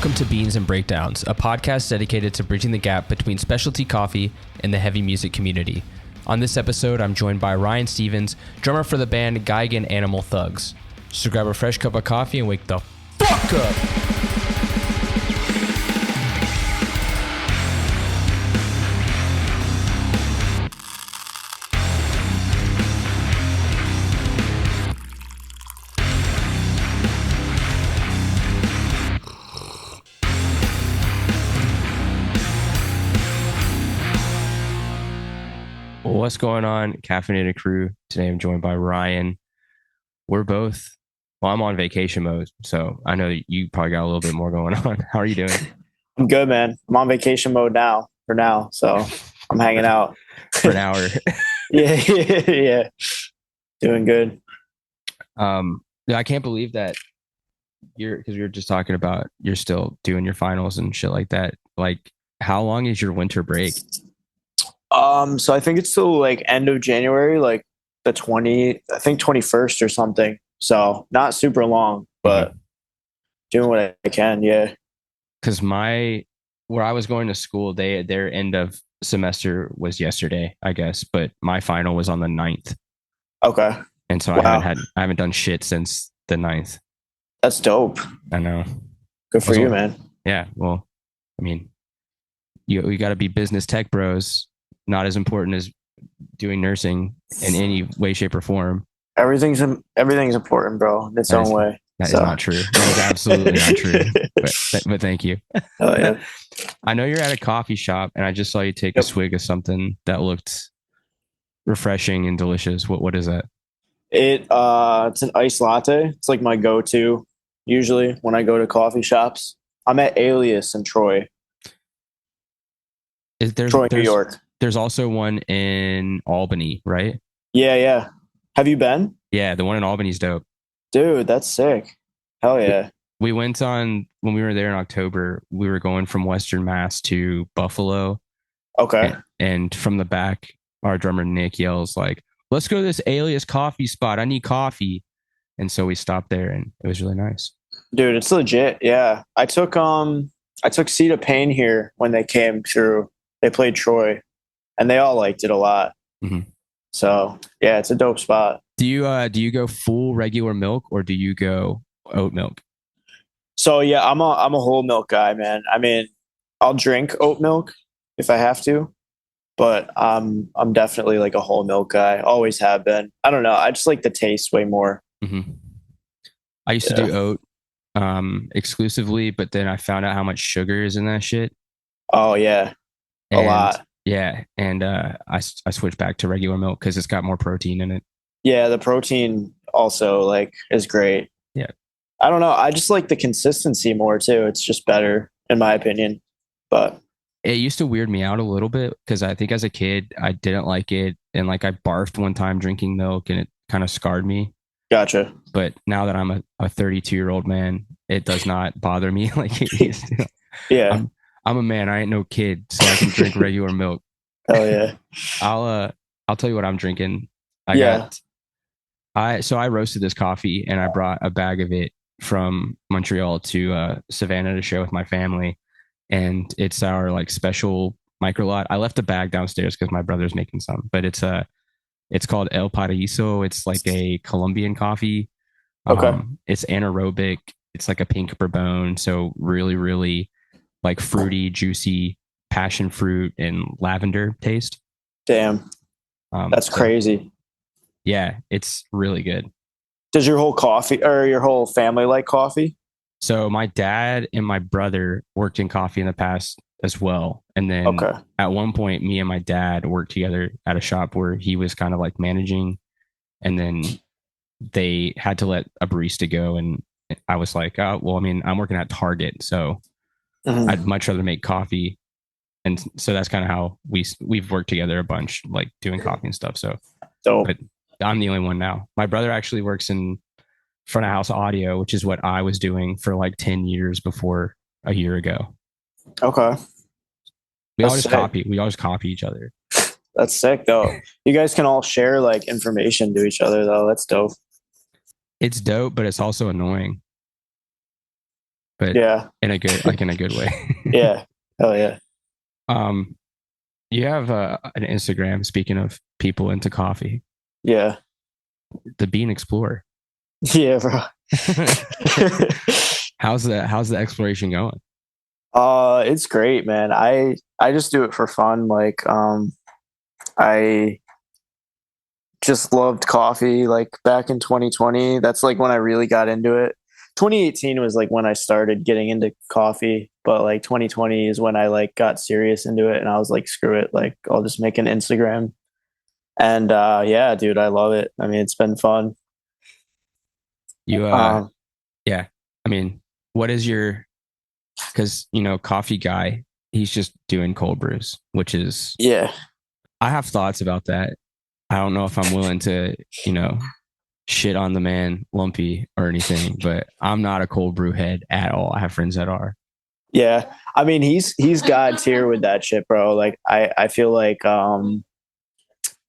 Welcome to Beans and Breakdowns, a podcast dedicated to bridging the gap between specialty coffee and the heavy music community. On this episode, I'm joined by Ryan Stevens, drummer for the band Gigan Animal Thugs. So grab a fresh cup of coffee and wake the fuck up! What's going on, Caffeinated Crew? Today I'm joined by Ryan. We're both, well, I'm on vacation mode, so I know you probably got a little bit more going on. How are you doing? I'm good, man. I'm on vacation mode for now. So I'm hanging out. For an hour. Yeah. Doing good. I can't believe that because we were just talking about you're still doing your finals and shit like that. Like, how long is your winter break? So I think it's till like end of January, like the 21st or something. So not super long, but doing what I can. Yeah. Because where I was going to school, their end of semester was yesterday, I guess, but my final was on the 9th. Okay. And so Wow. I haven't done shit since the 9th. That's dope. I know. Good for you, man. Yeah. Well, I mean, you got to be business tech bros. Not as important as doing nursing in any way, shape, or form. Everything's important, bro, in its own way. That is not true. That is absolutely not true. But thank you. Oh, yeah. I know you're at a coffee shop, and I just saw you take a swig of something that looked refreshing and delicious. What is that? It's an iced latte. It's like my go-to usually when I go to coffee shops. I'm at Alias in Troy. Troy, New York. There's also one in Albany, right? Yeah. Have you been? Yeah, the one in Albany's dope. Dude, that's sick. Hell yeah. We went on, when we were there in October, we were going from Western Mass to Buffalo. Okay. And from the back, our drummer Nick yells like, "Let's go to this Alias coffee spot. I need coffee." And so we stopped there and it was really nice. Dude, it's legit. Yeah. I took Seed of Pain here when they came through. They played Troy. And they all liked it a lot. Mm-hmm. So yeah, it's a dope spot. Do you go full regular milk or do you go oat milk? So yeah, I'm a whole milk guy, man. I mean, I'll drink oat milk if I have to, but I'm definitely like a whole milk guy. Always have been. I don't know. I just like the taste way more. Mm-hmm. I used to do oat exclusively, but then I found out how much sugar is in that shit. Oh yeah, a lot. Yeah, and I switched back to regular milk because it's got more protein in it. Yeah, the protein also like is great. Yeah, I don't know. I just like the consistency more too. It's just better in my opinion. But it used to weird me out a little bit because I think as a kid I didn't like it, and like I barfed one time drinking milk, and it kind of scarred me. Gotcha. But now that I'm a 32-year-old man, it does not bother me like it used to. Yeah. I'm a man. I ain't no kid, so I can drink regular milk. Oh yeah. I'll tell you what I'm drinking. I roasted this coffee and I brought a bag of it from Montreal to Savannah to share with my family, and it's our like special micro lot. I left the bag downstairs because my brother's making some, but it's called El Paraiso. It's like a Colombian coffee. Okay. It's anaerobic. It's like a pink bourbon, so really, really like fruity, juicy passion fruit and lavender taste. Damn. That's crazy. Yeah, it's really good. Does your whole family like coffee? So my dad and my brother worked in coffee in the past as well. And then at one point, me and my dad worked together at a shop where he was kind of like managing. And then they had to let a barista go. And I was like, oh, well, I mean, I'm working at Target, so I'd much rather make coffee. And so that's kind of how we've worked together a bunch, like doing coffee and stuff. So but I'm the only one now. My brother actually works in front of house audio, which is what I was doing for like 10 years before a year ago. Okay. We always copy each other. That's sick though. You guys can all share like information to each other though. That's dope. It's dope, but it's also annoying. but Yeah. in a good way. Yeah. Oh yeah. Um, you have an Instagram. Speaking of people into coffee, Yeah. the Bean Explorer. Yeah, bro. How's the exploration going? It's great, man. I just do it for fun. Like, I just loved coffee like back in 2020. That's like when I really got into it. 2018 was like when I started getting into coffee, but like 2020 is when I like got serious into it and I was like, screw it, like I'll just make an Instagram. And yeah, dude, I love it. I mean, it's been fun. You Um, yeah. I mean, what is your because coffee guy, he's just doing cold brews, which is yeah. I have thoughts about that. I don't know if I'm willing to, shit on the man Lumpy or anything, but I'm not a cold brew head at all. I have friends that are. Yeah. I mean, he's god tier with that shit, bro. Like I feel like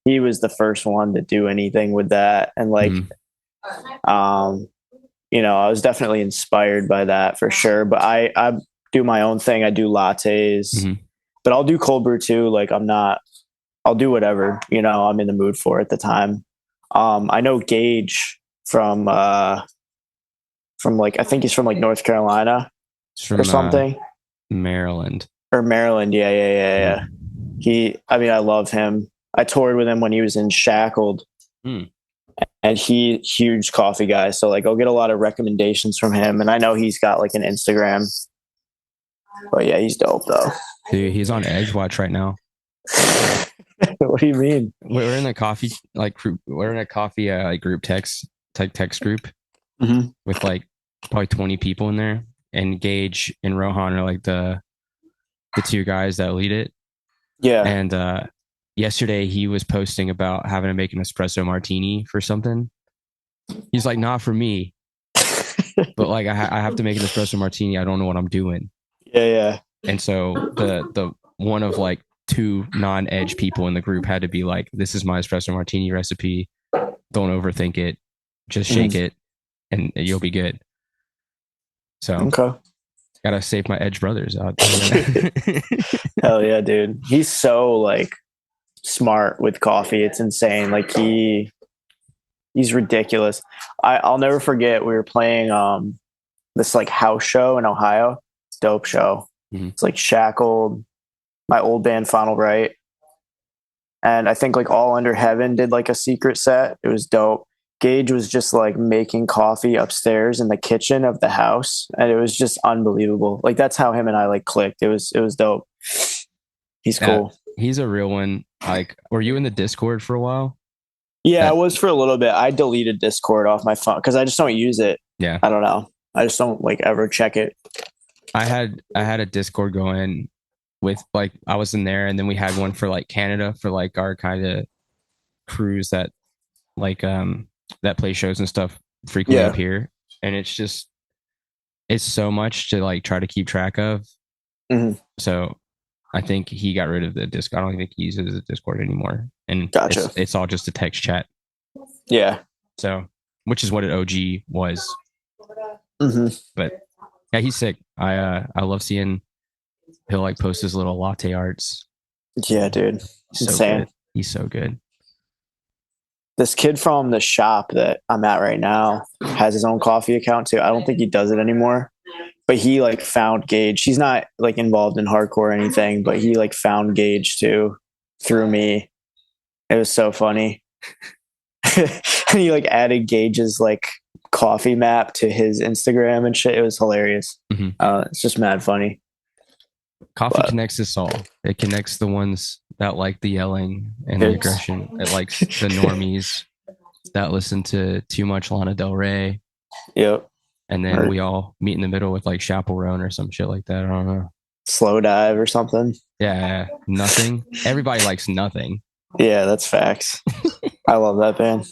he was the first one to do anything with that. And like um I was definitely inspired by that for sure. But I do my own thing. I do lattes, but I'll do cold brew too. Like I'll do whatever, I'm in the mood for at the time. I know Gage from like, I think he's from like North Carolina It's or from something. Maryland. Or Maryland. Yeah. I mean, I love him. I toured with him when he was in Shackled. And he huge coffee guy. So like I'll get a lot of recommendations from him. And I know he's got like an Instagram. But yeah, he's dope though. Dude, he's on Edge Watch right now. What do you mean? We're in a coffee we're in a coffee group text group with like probably 20 people in there. And Gage and Rohan are like the two guys that lead it. Yeah. And yesterday he was posting about having to make an espresso martini for something. He's like, not for me, but like I have to make an espresso martini. I don't know what I'm doing. Yeah. And so the one of like two non-edge people in the group had to be like, this is my espresso martini recipe. Don't overthink it. Just shake it and you'll be good. So okay. Gotta save my edge brothers out. Hell yeah, dude. He's so like smart with coffee. It's insane. Like he's ridiculous. I'll never forget we were playing this like house show in Ohio. Dope show. It's like Shackled, my old band Final Right. And I think like All Under Heaven did like a secret set. It was dope. Gage was just like making coffee upstairs in the kitchen of the house. And it was just unbelievable. Like that's how him and I like clicked. It was dope. He's cool. He's a real one. Like, were you in the Discord for a while? Yeah, I was for a little bit. I deleted Discord off my phone because I just don't use it. Yeah. I don't know. I just don't like ever check it. I had a Discord going with like I was in there, and then we had one for like Canada for like our kind of crews that like that play shows and stuff frequently up here. And it's so much to like try to keep track of. So I think he got rid of the Discord. I don't think he uses the Discord anymore. And it's all just a text chat. Yeah. So, which is what an OG was. But yeah, he's sick. I love seeing he'll like post his little latte arts. Yeah, dude. Insane. He's so good. This kid from the shop that I'm at right now has his own coffee account too. I don't think he does it anymore, but he like found Gage. He's not like involved in hardcore or anything, but he like found Gage too through me. It was so funny. And he like added Gage's like coffee map to his Instagram and shit. It was hilarious. It's just mad funny. Coffee connects us all. It connects the ones that like the yelling and the aggression. It likes the normies that listen to too much Lana Del Rey. Yep. And then we all meet in the middle with like Chaperone or some shit like that. I don't know. Slow Dive or something. Yeah. Nothing. Everybody likes Nothing. Yeah, that's facts. I love that band.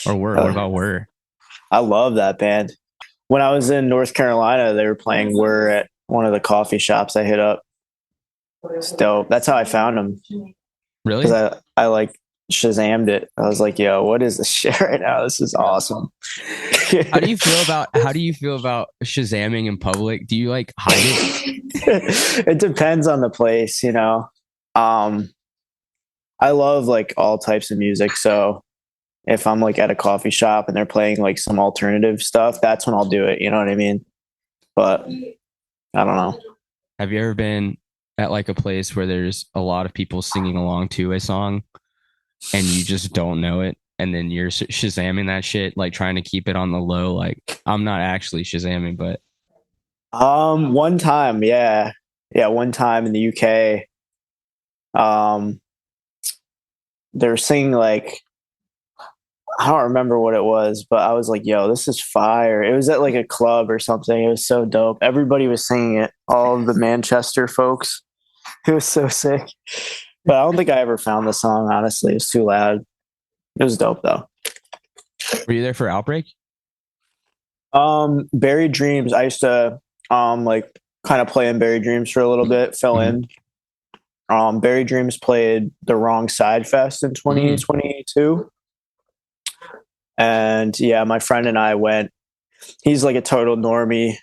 Or Whir. What about Whir? I love that band. When I was in North Carolina, they were playing Whir at one of the coffee shops I hit up. It's dope. That's how I found them. Really? Because I like Shazammed it. I was like, yo, what is this shit right now? This is awesome. How do you feel about Shazamming in public? Do you like hide it? It depends on the place, you know. Um, I love like all types of music. So if I'm like at a coffee shop and they're playing like some alternative stuff, that's when I'll do it. You know what I mean? But I don't know. Have you ever been at like a place where there's a lot of people singing along to a song and you just don't know it? And then you're Shazamming that shit, like trying to keep it on the low. Like, I'm not actually Shazamming, but One time, yeah, one time in the UK, um, they were singing like I don't remember what it was, but I was like, yo, this is fire. It was at like a club or something. It was so dope. Everybody was singing it, all of the Manchester folks. It was so sick. But I don't think I ever found the song, honestly. It was too loud. It was dope though. were you there for Outbreak? Buried Dreams. I used to like kind of play in Buried Dreams for a little bit, fill Mhm. in. Buried Dreams played the Wrong Side Fest in 2022. And yeah, my friend and I went. He's like a total normie.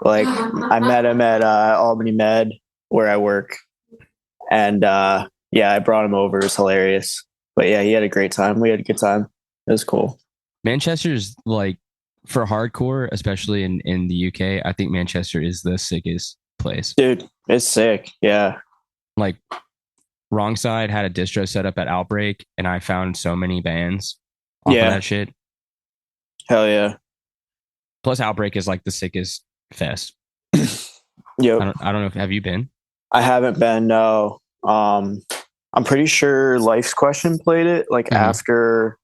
Like I met him at Albany Med where I work. And yeah, I brought him over. It was hilarious. But yeah, he had a great time. We had a good time. It was cool. Manchester's like for hardcore, especially in the UK. I think Manchester is the sickest place. Dude, it's sick. Yeah. Like Wrong Side had a distro set up at Outbreak, and I found so many bands off of Yeah. that shit. Hell yeah. Plus, Outbreak is like the sickest fest. Yep. I don't know if have you been? I haven't been, no. I'm pretty sure Life's Question played it like after,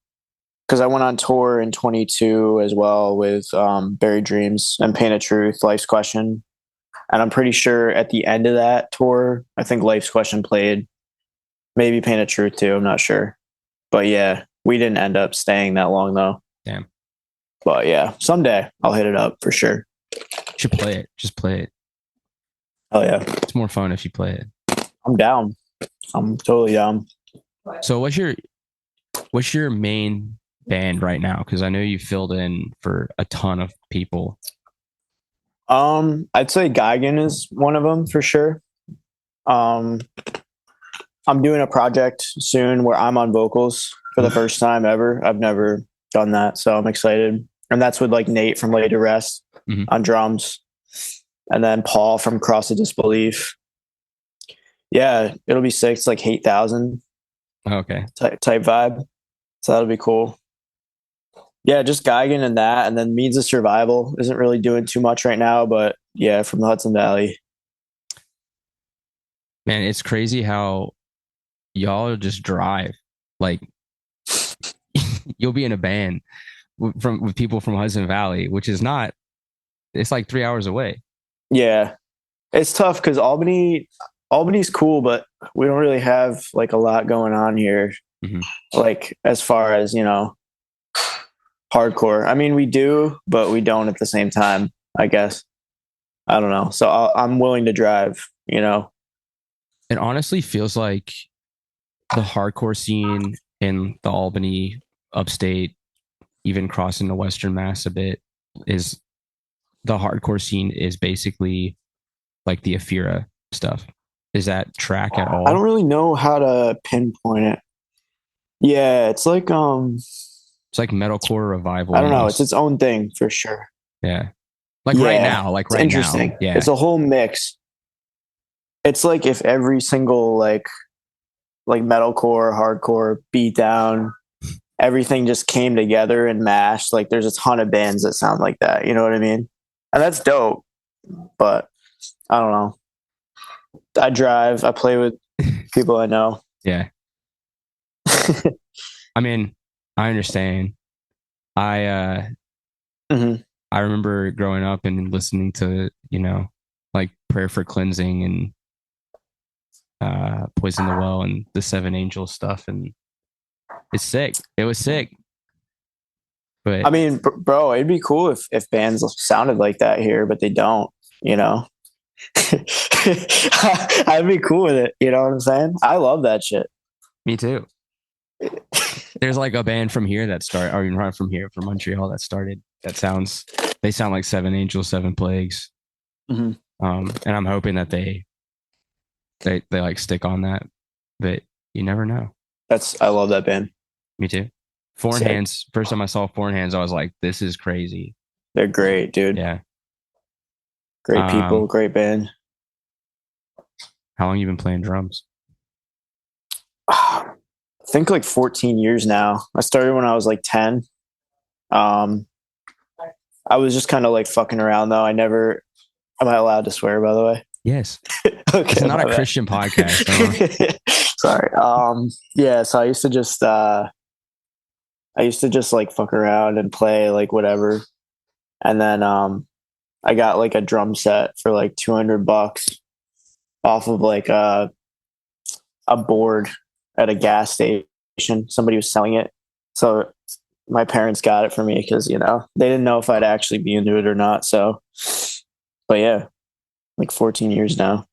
because I went on tour in 22 as well with Buried Dreams and Pain of Truth, Life's Question. And I'm pretty sure at the end of that tour, I think Life's Question played, maybe Pain of Truth too. I'm not sure. But yeah, we didn't end up staying that long though. Damn. But yeah, someday I'll hit it up for sure. Should play it. Just play it. Oh yeah. It's more fun if you play it. I'm down. I'm totally down. So what's your main band right now? Because I know you filled in for a ton of people. I'd say Gigan is one of them for sure. I'm doing a project soon where I'm on vocals for the first time ever. I've never done that, so I'm excited. And that's with like Nate from Lay to Rest on drums, and then Paul from Cross of Disbelief. Yeah, it'll be sick. It's like 8,000 Okay. type vibe, so that'll be cool. Yeah, just Gigan and that, and then Means of Survival isn't really doing too much right now, but yeah, from the Hudson Valley. Man, it's crazy how y'all just drive. Like you'll be in a band with people from Hudson Valley, which is not. It's like 3 hours away. Yeah, it's tough because Albany's cool, but we don't really have like a lot going on here. Like as far as hardcore. I mean, we do, but we don't at the same time. I guess I don't know. So I'm willing to drive. It honestly feels like the hardcore scene in the Albany upstate, even crossing the Western Mass a bit, is the hardcore scene is basically like the Afira stuff. Is that track at all? I don't really know how to pinpoint it. Yeah, it's like metalcore revival. I don't know. It's its own thing for sure. Yeah. Like right now, like right interesting. Now. Yeah. It's a whole mix. It's like if every single like metalcore, hardcore, beatdown, everything just came together and mashed. Like there's a ton of bands that sound like that. You know what I mean? And that's dope. But I don't know. I drive. I play with people I know. Yeah. I mean, I understand. I remember growing up and listening to, like Prayer for Cleansing and Poison the Well and the Seven Angels stuff. And it's sick. It was sick. But I mean, bro, it'd be cool if bands sounded like that here, but they don't, I'd be cool with it. You know what I'm saying? I love that shit. Me too. There's like a band from here that started, or not from here, from Montreal that started. They sound like Seven Angels, Seven Plagues. Mm-hmm. And I'm hoping that they like stick on that, but you never know. I love that band. Me too. Foreign Sick. Hands. First time I saw Foreign Hands, I was like, this is crazy. They're great, dude. Yeah. Great people, great band. How long you been playing drums? I think like 14 years now. I started when I was like 10. Um, I was just kind of like fucking around though. Am I allowed to swear, by the way? Yes. Okay. It's not a Christian podcast. Sorry. Yeah. So I used to just like fuck around and play like whatever. And then, I got like a drum set for like $200 off of like a board at a gas station. Somebody was selling it. So my parents got it for me because, you know, they didn't know if I'd actually be into it or not. So, but yeah, like 14 years now.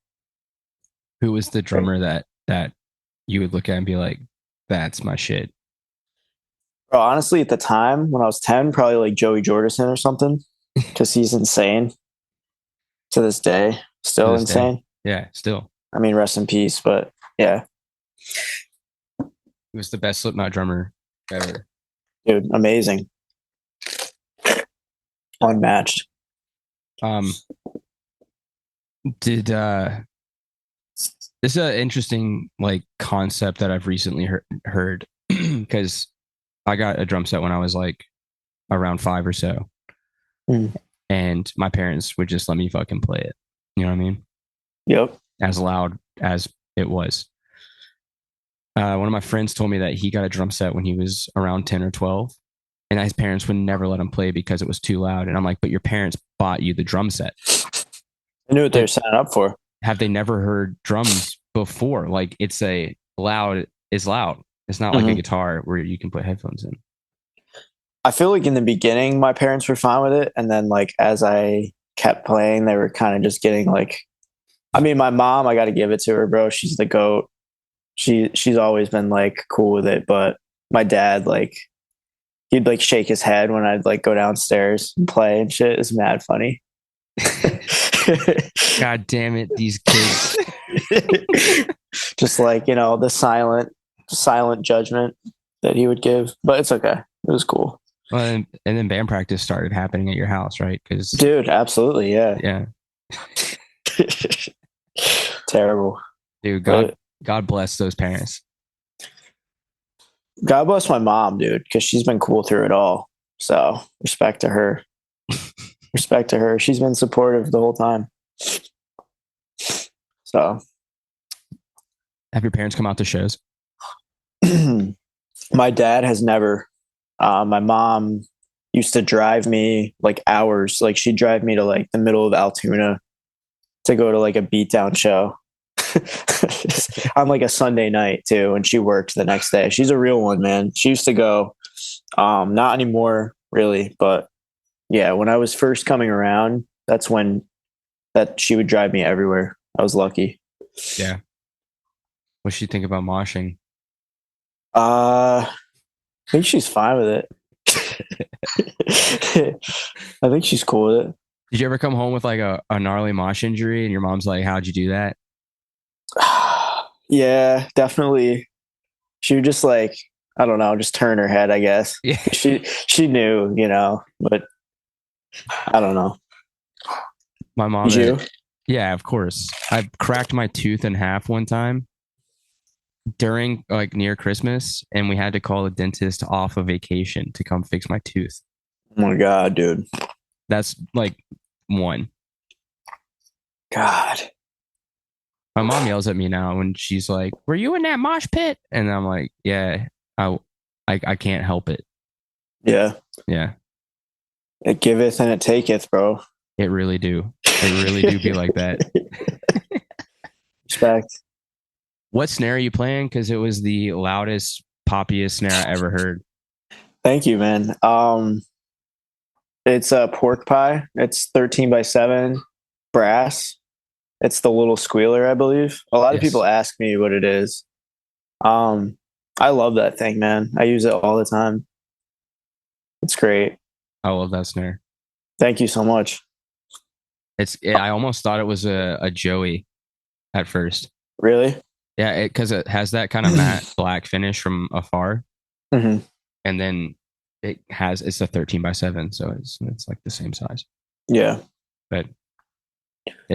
Who was the drummer that you would look at and be like, that's my shit? Bro, honestly, at the time when I was 10, probably like Joey Jordison or something because he's insane to this day. Still insane. Day. Yeah, still. I mean, rest in peace, but yeah. He was the best Slipknot drummer ever. Dude, amazing. Unmatched. Did this is an interesting like concept that I've recently heard because I got a drum set when I was like around 5 or so. And my parents would just let me fucking play it. You know what I mean? Yep. As loud as it was. One of my friends told me that he got a drum set when he was around 10 or 12, and his parents would never let him play because it was too loud. And I'm like, but your parents bought you the drum set. I knew what they were signing up for. Have they never heard drums before? Like it's loud. It's not like a guitar where you can put headphones in. I feel like in the beginning, my parents were fine with it. And then like, as I kept playing, they were kind of just getting like, I mean, my mom, I got to give it to her, bro. She's the GOAT. She's always been like cool with it. But my dad, like, he'd like shake his head when I'd like go downstairs and play and shit. It's mad funny. God damn it, these kids. Just like, you know, the silent judgment that he would give. But it's okay. It was cool. Well, and then band practice started happening at your house, right? Because dude, absolutely, yeah. Yeah. Terrible. Dude, God bless those parents. God bless my mom, dude, because she's been cool through it all. So respect to her. Respect to her. She's been supportive the whole time. So, have your parents come out to shows? My dad has never. My mom used to drive me like hours. Like she'd drive me to like the middle of Altoona to go to like a beatdown show on like a Sunday night too. And she worked the next day. She's a real one, man. She used to go, not anymore really, but yeah, when I was first coming around, that's when that she would drive me everywhere. I was lucky. Yeah. What'd she think about moshing? I think she's fine with it. I think she's cool with it. Did you ever come home with like a gnarly mosh injury and your mom's like, how'd you do that? Yeah, definitely. She would just like, I don't know, just turn her head, I guess. Yeah. She knew, you know, but I don't know. My mom. Did you? Yeah, of course. I cracked my tooth in half one time during like near Christmas, and we had to call a dentist off a vacation to come fix my tooth. Oh my God, dude. That's like one. God. My mom yells at me now when she's like, "Were you in that mosh pit?" And I'm like, "Yeah, I can't help it." Yeah. Yeah. It giveth and it taketh, bro. It really do. It really do be like that. Respect. What snare are you playing? Because it was the loudest, poppiest snare I ever heard. Thank you, man. It's a pork pie. It's 13x7 brass. It's the little squealer, I believe. A lot of people ask me what it is. I love that thing, man. I use it all the time. It's great. I love that snare. Thank you so much. I almost thought it was a Joey at first. Really? Yeah, because it has that kind of matte black finish from afar, Hmm. and then it's a 13x7, so it's like the same size. Yeah. But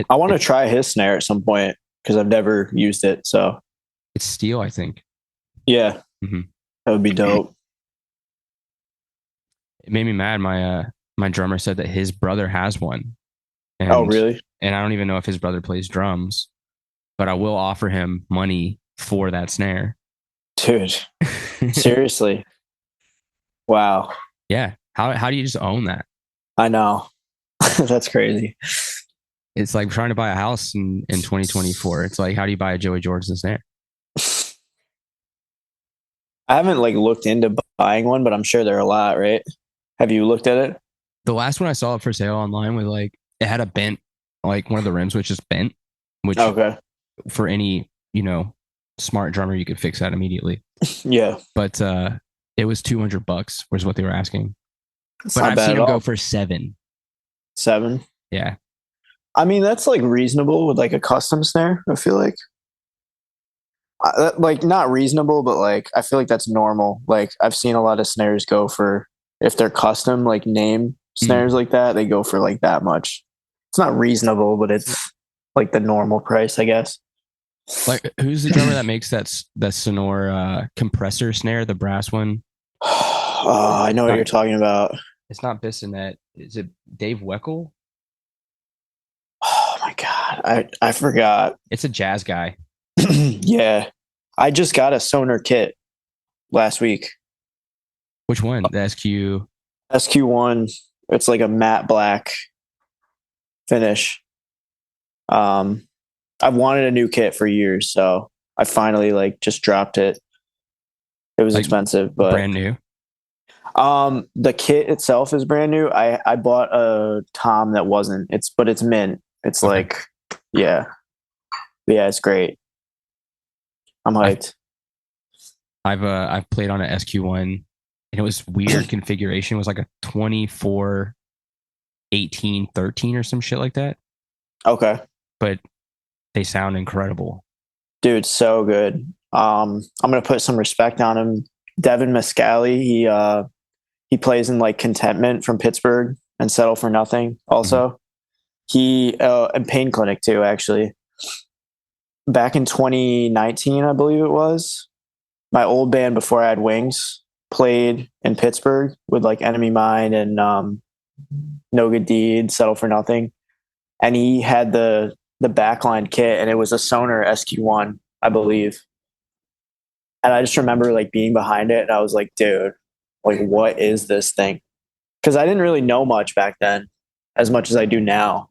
I want to try his snare at some point because I've never used it. So it's steel, I think. yeah, Mm-hmm. that would be dope. It made me mad. My drummer said that his brother has one, Oh, and really? and I don't even know if his brother plays drums, but I will offer him money for that snare. Dude, seriously. Wow. Yeah. How do you just own that? I know. That's crazy. It's like trying to buy a house in 2024. It's like, how do you buy a Joey Jordan snare? I haven't like looked into buying one, but I'm sure there are a lot, right? Have you looked at it? The last one I saw it for sale online was like it had a bent, like one of the rims was just bent, which Okay. for any, smart drummer you could fix that immediately. Yeah. But it was $200 was what they were asking. It's But not I've bad seen at them go all. for 7. 7. Yeah. I mean, that's like reasonable with like a custom snare, I feel like. Like not reasonable, but like I feel like that's normal. Like I've seen a lot of snares go for if they're custom, like name snares Mm. like that, they go for like that much. It's not reasonable, but it's like the normal price, I guess. Like who's the drummer that makes that Sonore compressor snare, the brass one? Oh, I know what Not you're talking about. it's not Bissonette. Is it Dave Weckl? Oh my god, I forgot. It's a jazz guy. Yeah, I just got a Sonar kit last week. Which one? The SQ. SQ1. It's like a matte black finish. Um, I've wanted a new kit for years, so I finally like just dropped it. It was Like expensive, but brand new. the kit itself is brand new. I bought a tom that wasn't. But it's mint. It's Okay. like yeah. Yeah, it's great. I'm hyped. I've played on an SQ1 and it was weird configuration. It was like a 24 18 13 or some shit like that. Okay. But they sound incredible. Dude, so good. I'm gonna put some respect on him. Devin Miscali, he plays in like Contentment from Pittsburgh and Settle for Nothing also. Mm-hmm. He and Pain Clinic too, actually. Back in 2019, I believe it was, my old band before I had Wings played in Pittsburgh with like Enemy Mine and No Good Deed, Settle for Nothing. And he had the backline kit and it was a Sonar SQ1, I believe. And I just remember like being behind it and I was like, dude, like what is this thing? Because I didn't really know much back then as much as I do now.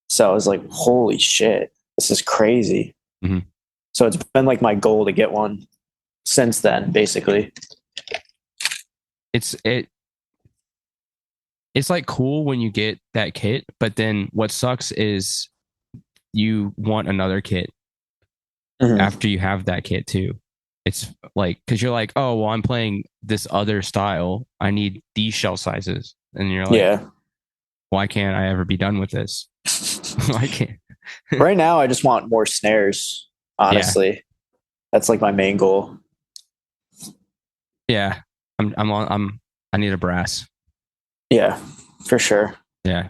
So I was like, holy shit, this is crazy. Mm-hmm. So it's been like my goal to get one since then, basically. It's like cool when you get that kit, but then what sucks is you want another kit after you have that kit too. It's like because you're like, oh well, I'm playing this other style. I need these shell sizes, and you're like, Yeah. why can't I ever be done with this? I can't. Right now, I just want more snares. Honestly, that's like my main goal. Yeah, I need a brass. Yeah, for sure. Yeah,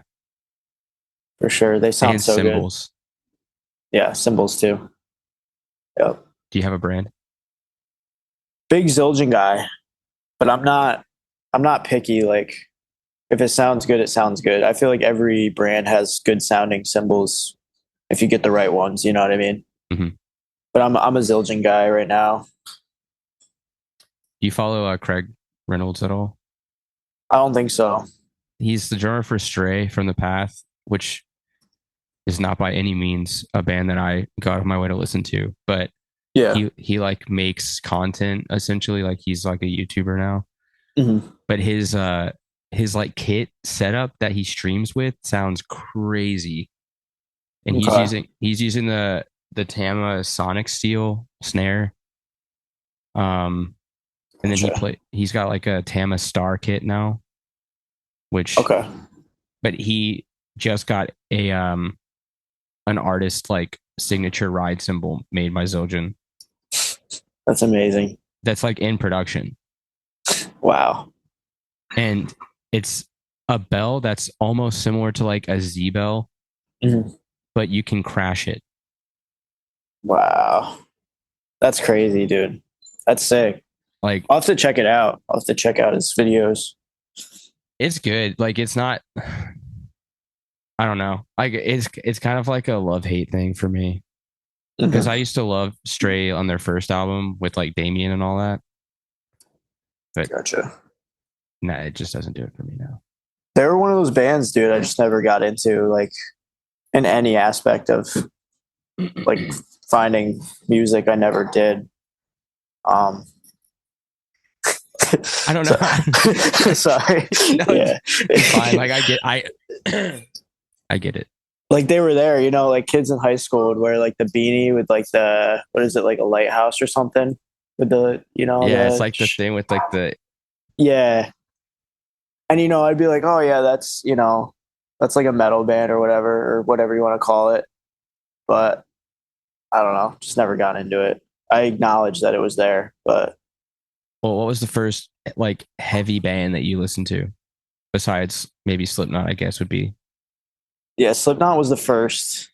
For sure. They sound and so cymbals. good. Yeah, cymbals too. Yep. Do you have a brand? Big Zildjian guy, but I'm not picky. Like if it sounds good, it sounds good. I feel like every brand has good sounding cymbals if you get the right ones. You know what I mean? Mm-hmm. But I'm a Zildjian guy right now. Do you follow Craig Reynolds at all? I don't think so. He's the drummer for Stray from the Path, which is not by any means a band that I got on my way to listen to, but Yeah. he like makes content essentially, like he's like a YouTuber now. Mm-hmm. But his like kit setup that he streams with sounds crazy. And Okay. he's using the Tama Sonic Steel snare. And then he's got like a Tama Star kit now, which okay. But he just got an artist like signature ride cymbal made by Zildjian. That's amazing. That's like in production. Wow. And it's a bell that's almost similar to like a Z bell, but you can crash it. Wow. That's crazy, dude. That's sick. Like, I'll have to check it out. I'll have to check out his videos. It's good. Like, it's not, I don't know. Like, it's kind of like a love-hate thing for me. Because I used to love Stray on their first album with like Damien and all that. But gotcha. Nah, it just doesn't do it for me now. They were one of those bands, dude, I just never got into, like, in any aspect of like finding music. I never did. I don't know. Sorry. No, yeah. It's fine. Like I get it. Like they were there, you know, like kids in high school would wear like the beanie with like the, what is it, like a lighthouse or something with the, you know, yeah, it's like the thing with like the, yeah. And, you know, I'd be like, oh yeah, that's, you know, that's like a metal band or whatever you want to call it. But I don't know, just never got into it. I acknowledge that it was there, but. Well, what was the first like heavy band that you listened to besides maybe Slipknot, I guess would be? Yeah, Slipknot was the first.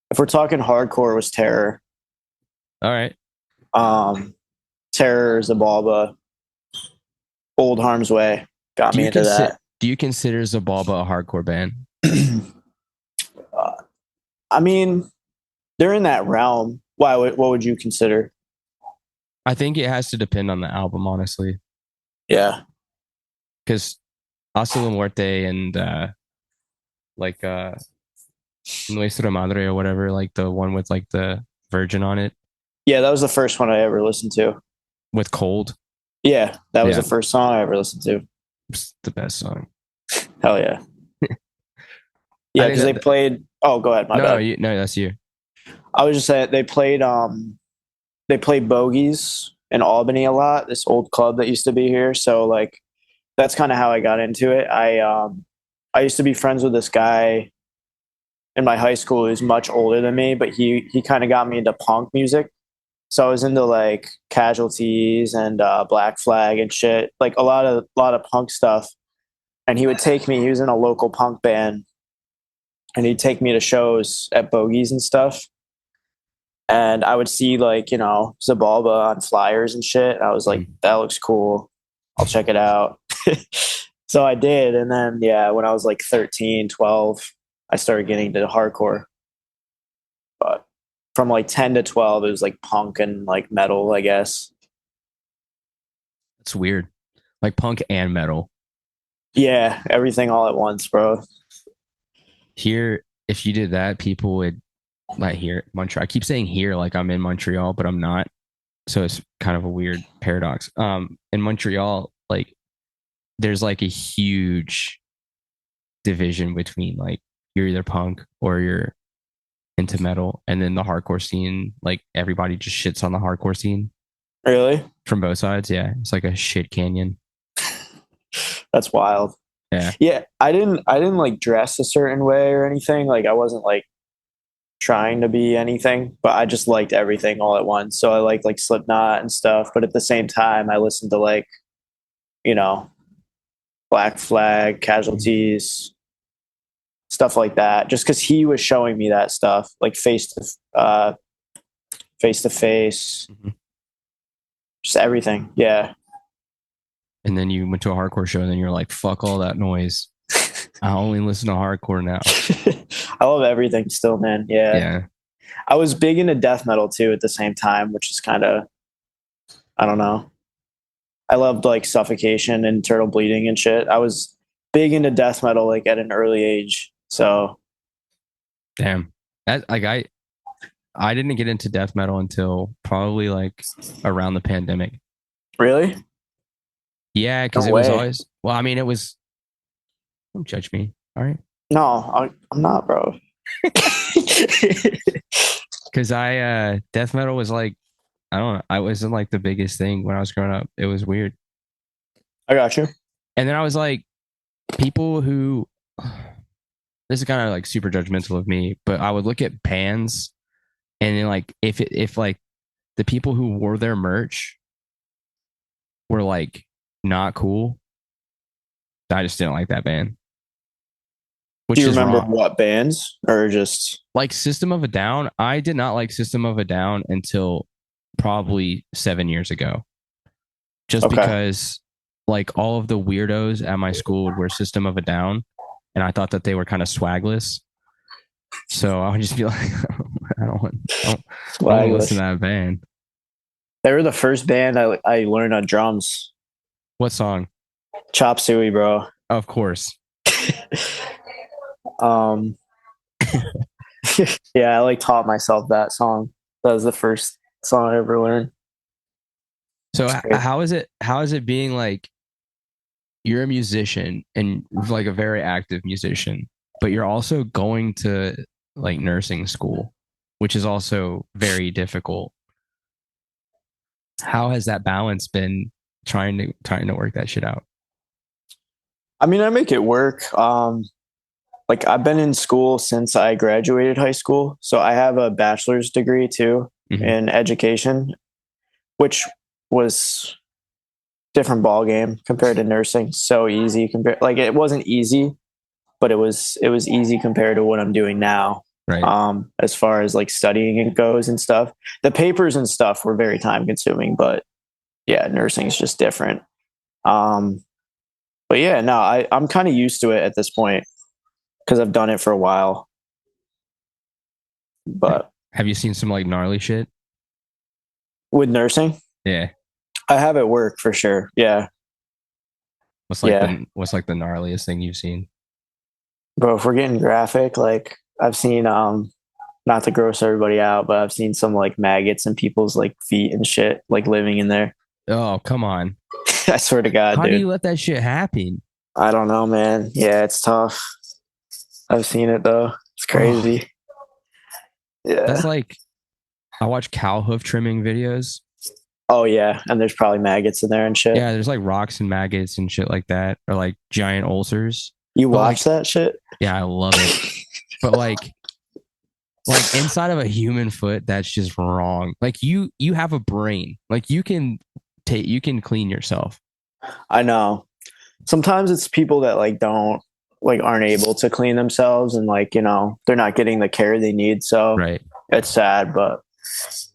If we're talking hardcore, it was Terror. All right. Terror, Zabalba, Old Harm's Way got me into that. Do you consider Zabalba a hardcore band? I mean, they're in that realm. Why? What would you consider? I think it has to depend on the album, honestly. Yeah. Because Hasta la Muerte and like Nuestra Madre or whatever, like the one with like the Virgin on it. Yeah, that was the first one I ever listened to. With Cold? Yeah, that was the first song I ever listened to. It's the best song. Hell yeah. Yeah, because they played. Oh, go ahead. My bad. No, that's you. I was just saying they played Bogies in Albany a lot, this old club that used to be here. So like that's kind of how I got into it. I used to be friends with this guy in my high school who's much older than me, but he kind of got me into punk music. So I was into like Casualties and Black Flag and shit, like a lot of punk stuff. And he would take me. He was in a local punk band, and he'd take me to shows at Bogies and stuff. And I would see like, you know, Zabalba on flyers and shit. I was like, that looks cool. I'll check it out. So I did. And then, yeah, when I was like 13, 12, I started getting into hardcore. But from like 10 to 12, it was like punk and like metal, I guess. It's weird. Like punk and metal. Yeah, everything all at once, bro. Here, if you did that, people would not here Montreal. I keep saying here like I'm in Montreal, but I'm not. So it's kind of a weird paradox. In Montreal, like there's like a huge division between like you're either punk or you're into metal, and then the hardcore scene, like everybody just shits on the hardcore scene. Really? From both sides, yeah. It's like a shit canyon. That's wild. Yeah. Yeah, I didn't like dress a certain way or anything. Like I wasn't like trying to be anything, but I just liked everything all at once. So I liked like Slipknot and stuff, but at the same time I listened to like, you know, Black Flag, Casualties, stuff like that, just because he was showing me that stuff, like face to face, just everything. Yeah. And then you went to a hardcore show, and then you're like, fuck all that noise. I only listen to hardcore now. I love everything still, man. Yeah. Yeah. I was big into death metal too at the same time, which is kind of, I don't know. I loved like Suffocation and Turtle Bleeding and shit. I was big into death metal like at an early age. So damn. That like I didn't get into death metal until probably like around the pandemic. Really? Yeah, because it was always, well, I mean, it was, don't judge me. All right. No, I'm not, bro. Because death metal was like I don't know. I wasn't like the biggest thing when I was growing up. It was weird. I got you. And then I was like, people who this is kind of like super judgmental of me, but I would look at bands and then like if like the people who wore their merch were like not cool, I just didn't like that band. Do Which you is remember wrong. what bands or just Like System of a Down, I did not like System of a Down until probably 7 years ago. Just okay? because like all of the weirdos at my school would wear System of a Down, and I thought that they were kind of swagless. So I would just be like, I don't want to listen Swagless. to that band. They were the first band I learned on drums. What song? Chop Suey, bro. Of course. um, yeah, I like taught myself that song. That was the first song I ever learned. So how is it? How is it being like you're a musician and like a very active musician, but you're also going to like nursing school, which is also very difficult. How has that balance been trying to work that shit out? I mean, I make it work. Like I've been in school since I graduated high school, so I have a bachelor's degree too Mm-hmm. in education, which was different ball game compared to nursing. So easy compared, like it wasn't easy, but it was easy compared to what I'm doing now. Right. As far as like studying it goes and stuff, the papers and stuff were very time consuming, but yeah, nursing is just different. Um, but yeah, no, I'm kind of used to it at this point because I've done it for a while. But Have you seen some like gnarly shit? with nursing, Yeah. I have at work for sure. Yeah, yeah. What's like the gnarliest thing you've seen? Bro, if we're getting graphic, like I've seen not to gross everybody out, but I've seen some like maggots in people's like feet and shit, like living in there. Oh, come on. I swear to God, How do dude. you let that shit happen? I don't know, man. Yeah, it's tough. I've seen it though. It's Oh, crazy. that's Yeah. like I watch cow hoof trimming videos. Oh yeah, and there's probably maggots in there and shit. Yeah, there's like rocks and maggots and shit like that, or like giant ulcers. You But watch like, that shit? yeah, I love it. But like inside of a human foot, that's just wrong. Like you have a brain. Like you can clean yourself. I know. Sometimes it's people that like don't like aren't able to clean themselves and like, they're not getting the care they need. So Right. it's sad, but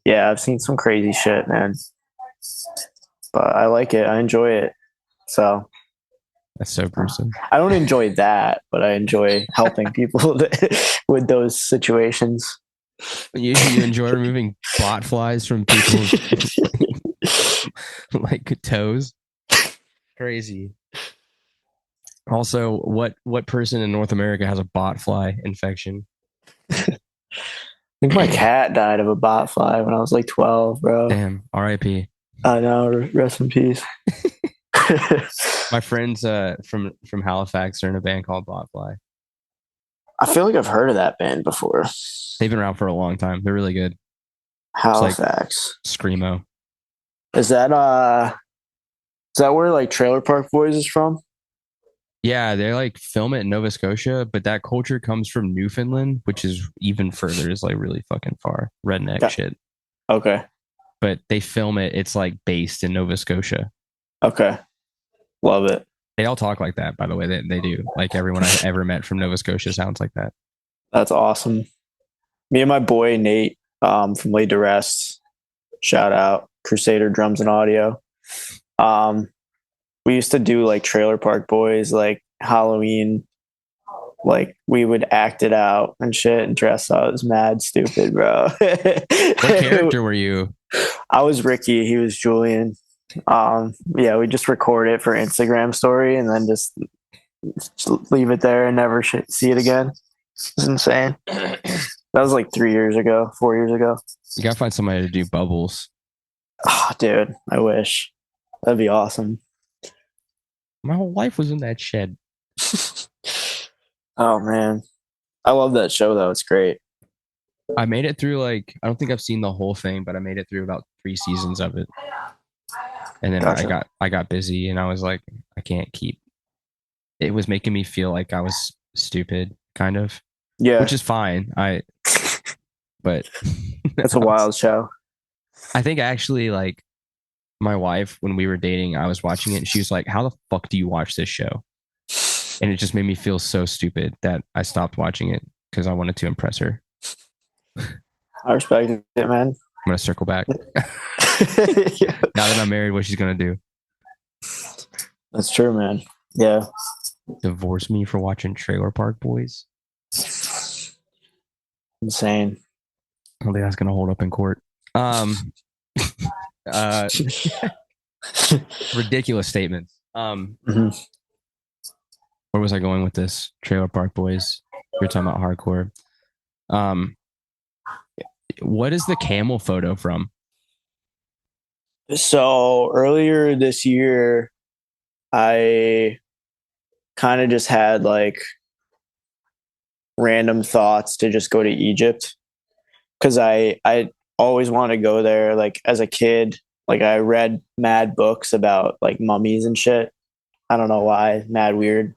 yeah, I've seen some crazy shit, man. But I like it. I enjoy it. So That's so gruesome. I don't enjoy that, but I enjoy helping people with those situations. You enjoy removing bot flies from people's like toes. Crazy. Also, what person in North America has a bot fly infection? I think my cat died of a bot fly when I was like 12, bro. Damn, R.I.P. I know. Rest in peace. My friends from Halifax are in a band called Botfly. I feel like I've heard of that band before. They've been around for a long time. They're really good. It's like Halifax. screamo. Is that where like Trailer Park Boys is from? Yeah, they like film it in Nova Scotia, but that culture comes from Newfoundland, which is even further. It's like really fucking far, redneck Yeah. shit. Okay. But they film it. It's like based in Nova Scotia. Okay. Love it. They all talk like that, by the way. They do. Like everyone I've ever met from Nova Scotia sounds like that. That's awesome. Me and my boy Nate from Laid to Rest. Shout out Crusader Drums and Audio. Um, we used to do like Trailer Park Boys, like Halloween. Like we would act it out and shit and dress up. It was mad stupid, bro. What character were you? I was Ricky. He was Julian. Yeah, we just record it for Instagram story and then just leave it there and never see it again. It's insane. That was like 3 years ago, 4 years ago. You gotta find somebody to do bubbles. Oh, dude, I wish. That'd be awesome. My whole life was in that shed. Oh man, I love that show though. It's great. I made it through like I don't think I've seen the whole thing, but I made it through about 3 seasons of it. And then Gotcha. I got busy and I was like, I can't keep it was making me feel like I was stupid, kind of, which Yeah, is fine. But that's a wild show. I think actually like my wife, when we were dating, I was watching it and she was like, how the fuck do you watch this show? And it just made me feel so stupid that I stopped watching it because I wanted to impress her. I respect it, man. I'm going to circle back. Yeah, Now that I'm married, what she's going to do? that's true, man. Yeah. Divorce me for watching Trailer Park Boys? Insane. I don't think that's going to hold up in court. Uh, ridiculous statements. Mhm. Where was I going with this? Trailer Park Boys. You're talking about hardcore. Um, what is the camel photo from? So earlier this year, I kind of just had like random thoughts to just go to Egypt because I always wanted to go there. Like as a kid, like I read mad books about like mummies and shit. I don't know why, mad weird.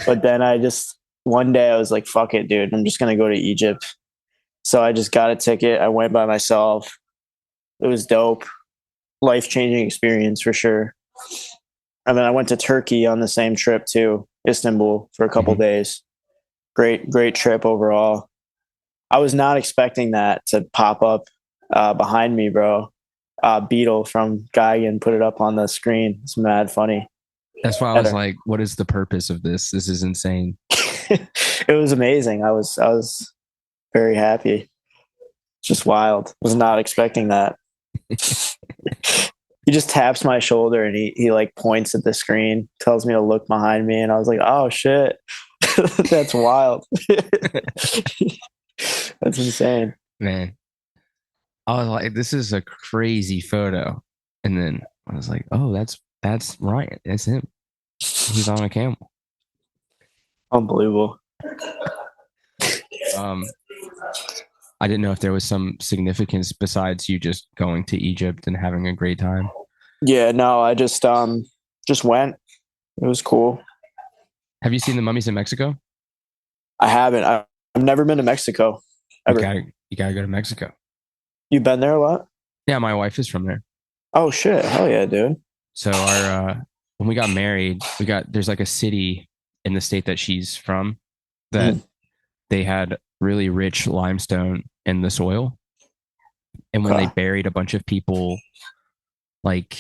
But then I just one day I was like, fuck it, dude. I'm just gonna go to Egypt. So I just got a ticket. I went by myself. It was dope. Life changing experience for sure. And then I went to Turkey on the same trip too, Istanbul for a couple Mm-hmm. days. Great trip overall. I was not expecting that to pop up behind me, bro. Beetle from Gigan put it up on the screen. It's mad funny. That's why I was like, what is the purpose of this? This is insane. It was amazing. I was very happy. Just wild. Was not expecting that. He just taps my shoulder and he like points at the screen, tells me to look behind me, and I was like, oh shit. That's wild. That's insane. Man, I was like, this is a crazy photo. And then I was like, oh, that's Ryan. That's him. He's on a camel. Unbelievable. Um, I didn't know if there was some significance besides you just going to Egypt and having a great time. Yeah, no, I just went. It was cool. Have you seen the mummies in Mexico? I haven't. I've never been to Mexico You ever. gotta you gotta go to Mexico. You've been there a lot? Yeah, my wife is from there. Oh shit. Hell yeah, dude. So our when we got married, there's like a city in the state that she's from that Mm. they had really rich limestone in the soil. And when they Okay. buried a bunch of people, like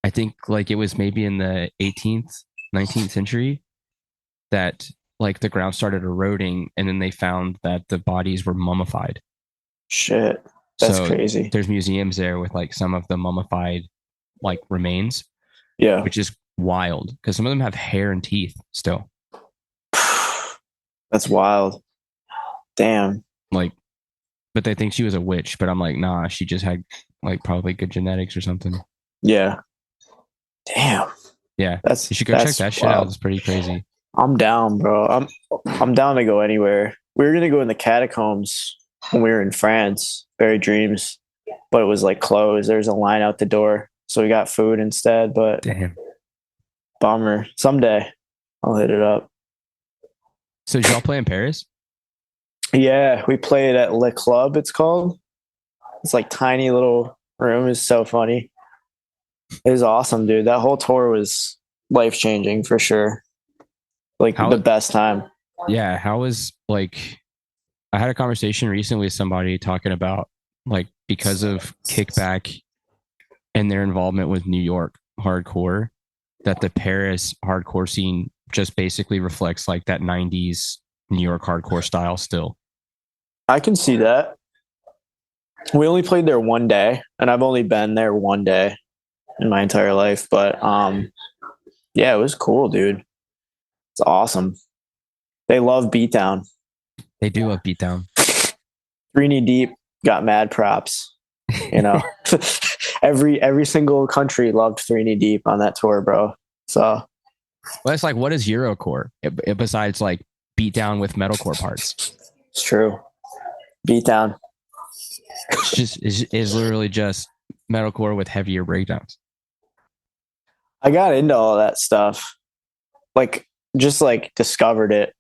I think like it was maybe in the 18th, 19th century that like the ground started eroding and then they found that the bodies were mummified. Shit. That's So crazy. there's museums there with like some of the mummified like remains, Yeah. which is wild because some of them have hair and teeth still. That's wild. Damn. Like, but they think she was a witch, but I'm like, nah, she just had like probably good genetics or something. Yeah. Damn. Yeah. That's You should go check that's that shit out. wild. It's pretty crazy. I'm down, bro. I'm down to go anywhere. We were gonna go in the catacombs when we were in France, Very Dreams, but it was like closed. There's a line out the door, so we got food instead. But Damn. bummer. Someday I'll hit it up. So did y'all play in Paris? Yeah, we played at Le Club. It's called. It's like tiny little room. It's so funny. It was awesome, dude. That whole tour was life changing for sure. Like the How, best time. yeah, how was like, I had a conversation recently with somebody talking about like because of kickback and their involvement with New York hardcore, that the Paris hardcore scene just basically reflects like that 90s New York hardcore style still. I can see that. We only played there one day, and I've only been there one day in my entire life. But yeah, it was cool, dude. It's awesome. They love Beatdown. They do love beatdown. 3 Knee Deep got mad props. You know, every single country loved 3 Knee Deep on that tour, bro. So Well, it's like, what is Eurocore besides like beatdown with metalcore parts? it's true. Beat down. It's just is literally just metalcore with heavier breakdowns. I got into all that stuff, like just like discovered it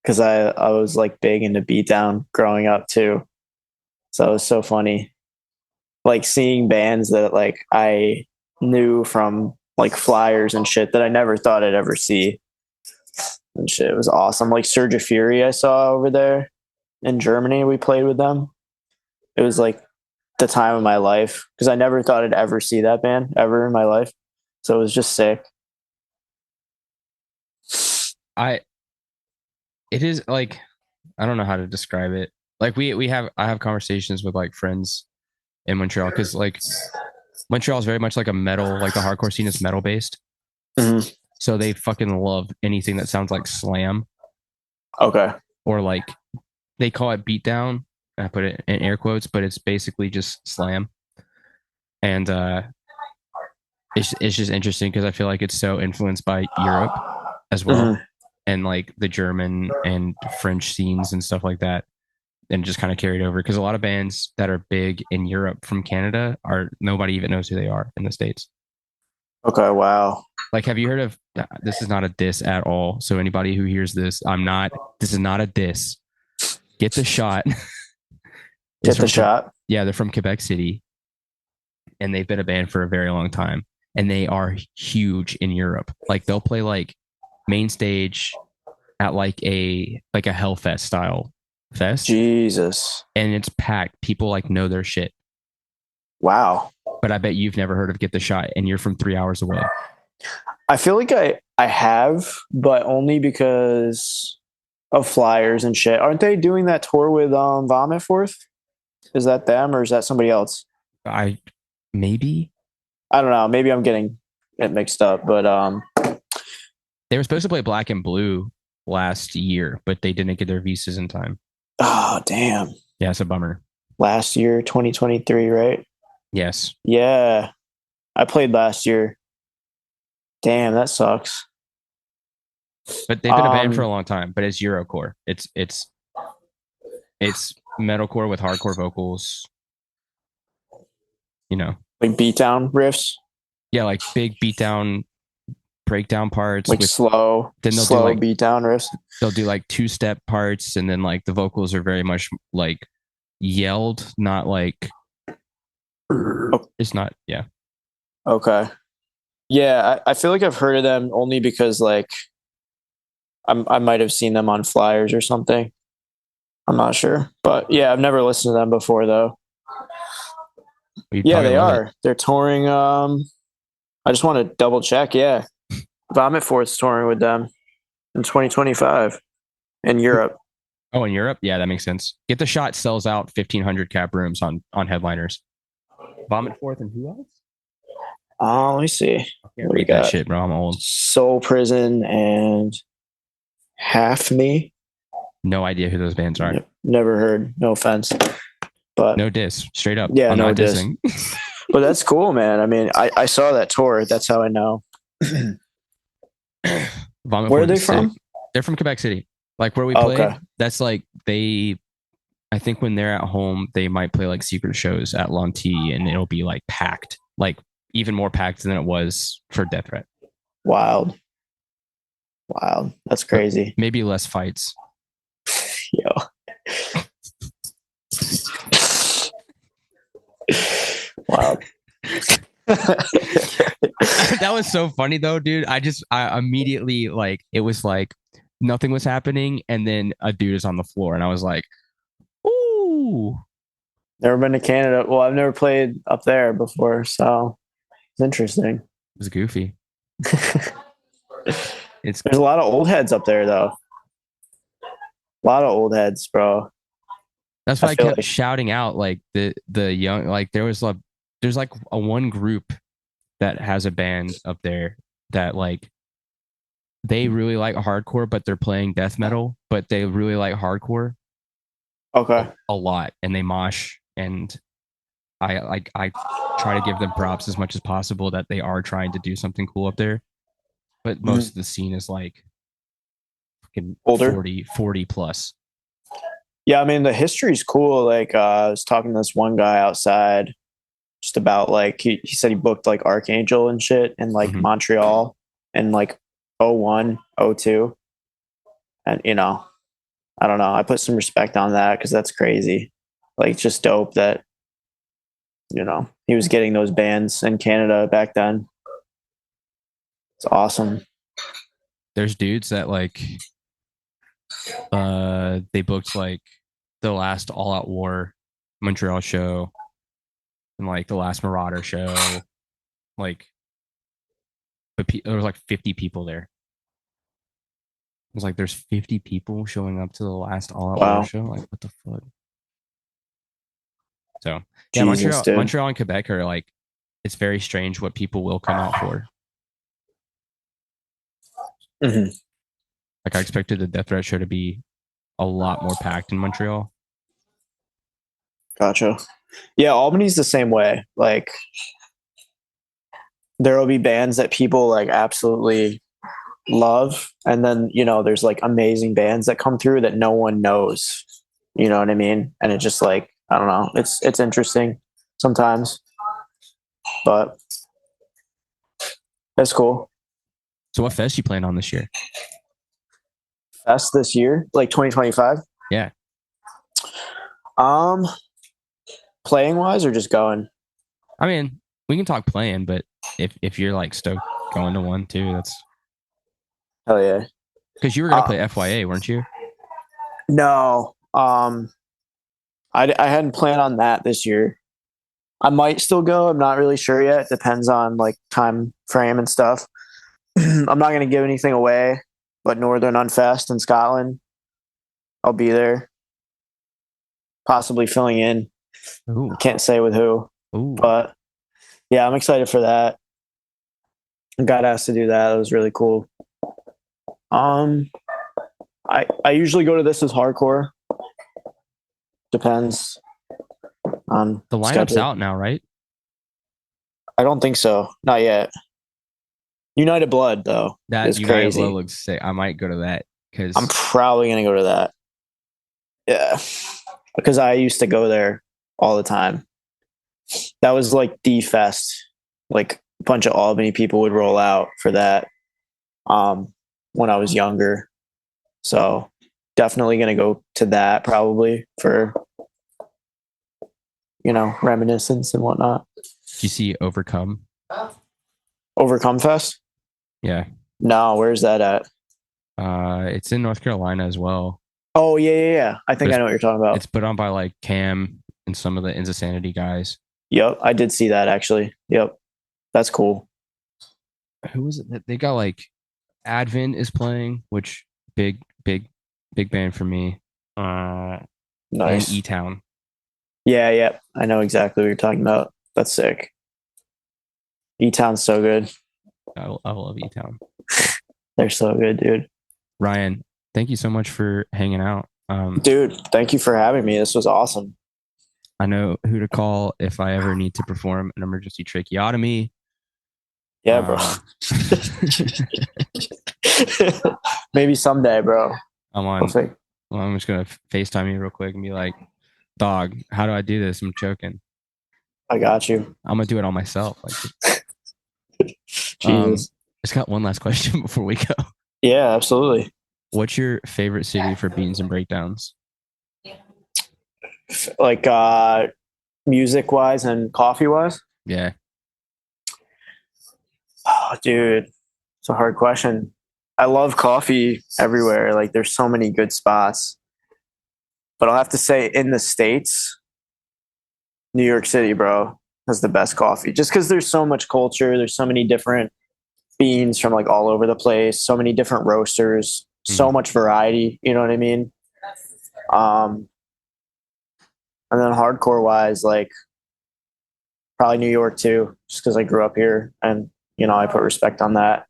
because I was like big into beatdown growing up too. So it was so funny, like seeing bands that like I knew from like flyers and shit that I never thought I'd ever see and shit. It was awesome. Like Surge of Fury, I saw over there in Germany. We played with them. It was like the time of my life because I never thought I'd ever see that band ever in my life. So it was just sick. I it is like I don't know how to describe it. Like I have conversations with like friends in Montreal because like Montreal is very much like a metal, like the hardcore scene is metal based. Mm-hmm. So they fucking love anything that sounds like slam. Okay. Or like they call it beatdown. I put it in air quotes, but it's basically just slam. And it's just interesting because I feel like it's so influenced by Europe as well, Mm-hmm. and like the German and French scenes and stuff like that, and just kind of carried over because a lot of bands that are big in Europe from Canada are nobody even knows who they are in the States. Okay. Wow. Like, have you heard of? This is not a diss at all. So anybody who hears this, I'm not. This is not a diss. Get the shot. Get the shot. Yeah, they're from Quebec City, and they've been a band for a very long time, and they are huge in Europe. Like they'll play like main stage at like a Hellfest style fest, Jesus. and it's packed. People like know their shit. Wow. But I bet you've never heard of Get the Shot, and you're from 3 hours away. I feel like I have, but only because of flyers and shit. Aren't they doing that tour with Vomit Forth? Is that them or is that somebody else? I maybe I don't know. Maybe I'm getting it mixed up, but they were supposed to play Black and Blue last year, but they didn't get their visas in time. oh damn. Yeah, it's a bummer. Last year, 2023, right? Yes. Yeah. I played last year. Damn, that sucks. But they've been a band for a long time, but it's Eurocore. It's metalcore with hardcore vocals. You know. Like beatdown riffs? Yeah, like big beatdown breakdown parts like with slow then they'll slow do like beatdown riffs. They'll do like two-step parts, and then like the vocals are very much like yelled, not like it's not. Yeah. Okay. Yeah, I feel like I've heard of them only because like I might have seen them on flyers or something. I'm not sure, but yeah, I've never listened to them before though. Yeah, they are. They're touring. I just want to double check. Yeah, Vomit Forth's touring with them in 2025 in Europe. Oh, in Europe, yeah, that makes sense. Get the Shot sells out 1,500 cap rooms on headliners. Vomit Forth and who else? Let me see. I can't read that shit, bro. I'm old. Soul Prison and Half Me. No idea who those bands are. Never heard. No offense, but no diss. Straight up. Yeah, I'm no not diss. dissing. But that's cool, man. I mean, I saw that tour. That's how I know. Vomit Where are they from? Sick. They're from Quebec City. Like where we played. Okay. That's like I think when they're at home, they might play like secret shows at Lanty, and it'll be like packed, like even more packed than it was for Death Threat. Wild. That's crazy. But maybe less fights. Yo. Wow. That was so funny though, dude. I immediately like it was like nothing was happening, and then a dude is on the floor, and I was like, ooh. Never been to Canada. Well, I've never played up there before, so it's interesting. It's goofy. There's a lot of old heads up there though. A lot of old heads, bro. That's why I kept shouting out like the young, like there's like a one group that has a band up there that like they really like hardcore, but they're playing death metal, but they really like hardcore. Okay. A lot, and they mosh, and I try to give them props as much as possible that they are trying to do something cool up there. But most of the scene is like fucking older, 40 plus. Yeah, I mean the history's cool. Like I was talking to this one guy outside just about like he said he booked like Archangel and shit in like Montreal in like '01, '02. And I don't know. I put some respect on that because that's crazy. Like it's just dope that he was getting those bands in Canada back then. It's awesome. There's dudes that like they booked like the last All Out War Montreal show and like the last Marauder show. Like, but there was like 50 people there. It was like there's 50 people showing up to the last All Out War show. Like, what the fuck? So yeah, Jesus, Montreal and Quebec are like, it's very strange what people will come out for. Mm-hmm. Like I expected the Death Threat show to be a lot more packed in Montreal. Gotcha. Yeah, Albany's the same way. Like there will be bands that people like absolutely love, and then there's like amazing bands that come through that no one knows. You know what I mean? And it just like I don't know. It's interesting sometimes, but that's cool. So what fest you plan on this year? Fest this year, like 2025? Yeah. Playing wise or just going? I mean, we can talk playing, but if you're like stoked going to one too, that's hell yeah. Because you were gonna play FYA, weren't you? No. I hadn't planned on that this year. I might still go. I'm not really sure yet. It depends on like time frame and stuff. I'm not gonna give anything away, but Northern Unfest in Scotland, I'll be there. Possibly filling in. Ooh. Can't say with who. Ooh. But yeah, I'm excited for that. I got asked to do that. It was really cool. I usually go to This Is Hardcore. Depends on the lineup's schedule. Out now, right? I don't think so. Not yet. United Blood though. That is United crazy. Blood looks sick. I might go to that because I'm probably gonna go to that. Yeah, because I used to go there all the time. That was like the fest. Like a bunch of Albany people would roll out for that. When I was younger, so definitely gonna go to that probably for reminiscence and whatnot. Did you see Overcome? Overcome Fest? Yeah. No, where's that at? It's in North Carolina as well. Oh yeah. I think I know what you're talking about. It's put on by like Cam and some of the Insanity guys. Yep, I did see that actually. Yep, that's cool. Who was it? They got like Advent is playing, which big band for me. Nice. And E-Town. Yeah. I know exactly what you're talking about. That's sick. E-Town's so good. I love E-Town. They're so good, dude. Ryan, thank you so much for hanging out. Dude, thank you for having me. This was awesome. I know who to call if I ever need to perform an emergency tracheotomy. Yeah, bro. Maybe someday, bro. I'm just gonna FaceTime you real quick and be like, "Dog, how do I do this? I'm choking." I got you. I'm gonna do it on myself. Like, Jesus. Just got one last question before we go. Yeah, absolutely. What's your favorite city for beans and breakdowns? Like music wise and coffee wise? Yeah. Oh, dude, it's a hard question. I love coffee everywhere. Like there's so many good spots. But I'll have to say in the States, New York City, bro, has the best coffee. Just because there's so much culture. There's so many different beans from like all over the place. So many different roasters. So much variety. You know what I mean? And then hardcore wise, like probably New York too, just because I grew up here and I put respect on that.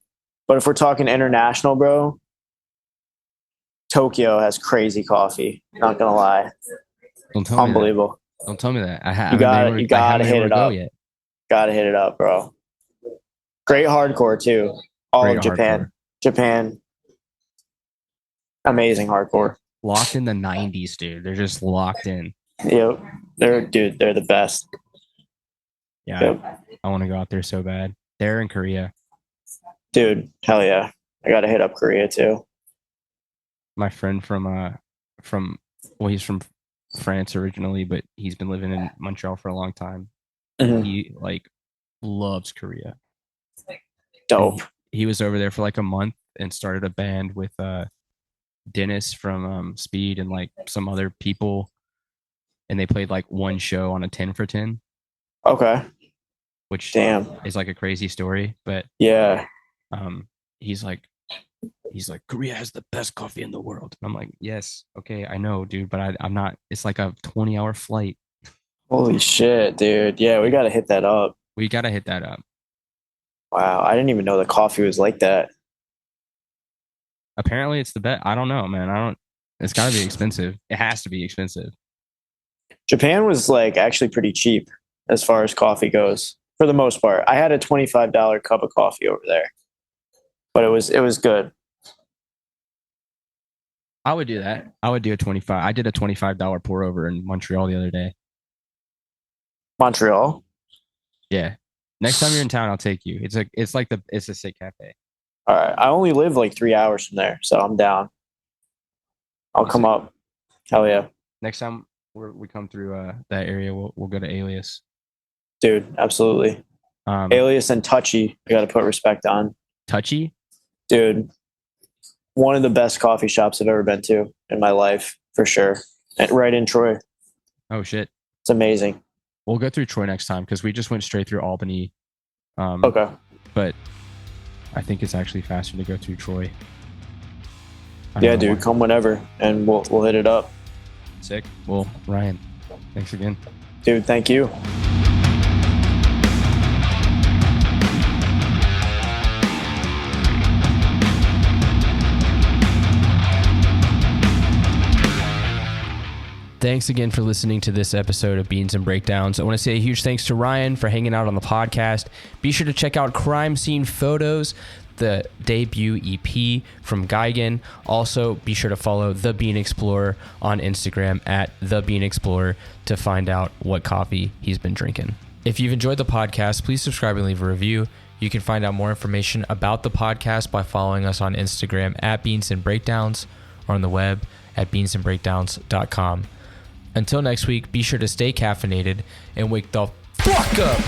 But if we're talking international, bro, Tokyo has crazy coffee. Not gonna lie, unbelievable. Don't tell me that. You gotta hit it up. Gotta hit it up, bro. Great hardcore too. All of Japan. Japan. Amazing hardcore. locked in the 90s, dude. They're just locked in. Yep. They're the best. Yeah. Yep. I want to go out there so bad. They're in Korea. Dude, hell yeah. I got to hit up Korea too. My friend he's from France originally, but he's been living in Montreal for a long time. Mm-hmm. He like loves Korea. Dope. He was over there for like a month and started a band with Dennis from Speed and like some other people, and they played like one show on a 10 for 10. Okay. Which damn is like a crazy story, but yeah. He's like Korea has the best coffee in the world. And I'm like, yes, okay, I know, dude, but I'm not. It's like a 20-hour flight. Holy shit, dude! Yeah, we gotta hit that up. We gotta hit that up. Wow, I didn't even know the coffee was like that. Apparently, it's the best. I don't know, man. It's got to be expensive. It has to be expensive. Japan was like actually pretty cheap as far as coffee goes, for the most part. I had a $25 cup of coffee over there, but it was good. I would do that. I would do a 25. I did a $25 pour over in Montreal the other day. Montreal? Yeah. Next time you're in town, I'll take you. It's a sick cafe. All right. I only live like 3 hours from there, so I'm down. I'll come up. Hell yeah. Next time we come through that area, we'll go to Alias. Dude, absolutely. Alias and Touchy, I got to put respect on. Touchy? Dude, one of the best coffee shops I've ever been to in my life, for sure. And right in Troy. Oh, shit. It's amazing. We'll go through Troy next time because we just went straight through Albany. Okay. But I think it's actually faster to go through Troy. Yeah, dude, come whenever, and we'll hit it up. Sick. Well, Ryan, thanks again. Dude, thank you. Thanks again for listening to this episode of Beans and Breakdowns. I want to say a huge thanks to Ryan for hanging out on the podcast. Be sure to check out Crime Scene Photos, the debut EP from Gigan. Also, be sure to follow The Bean Explorer on Instagram at The Bean Explorer to find out what coffee he's been drinking. If you've enjoyed the podcast, please subscribe and leave a review. You can find out more information about the podcast by following us on Instagram at Beans and Breakdowns or on the web at beansandbreakdowns.com. Until next week, be sure to stay caffeinated and wake the fuck up.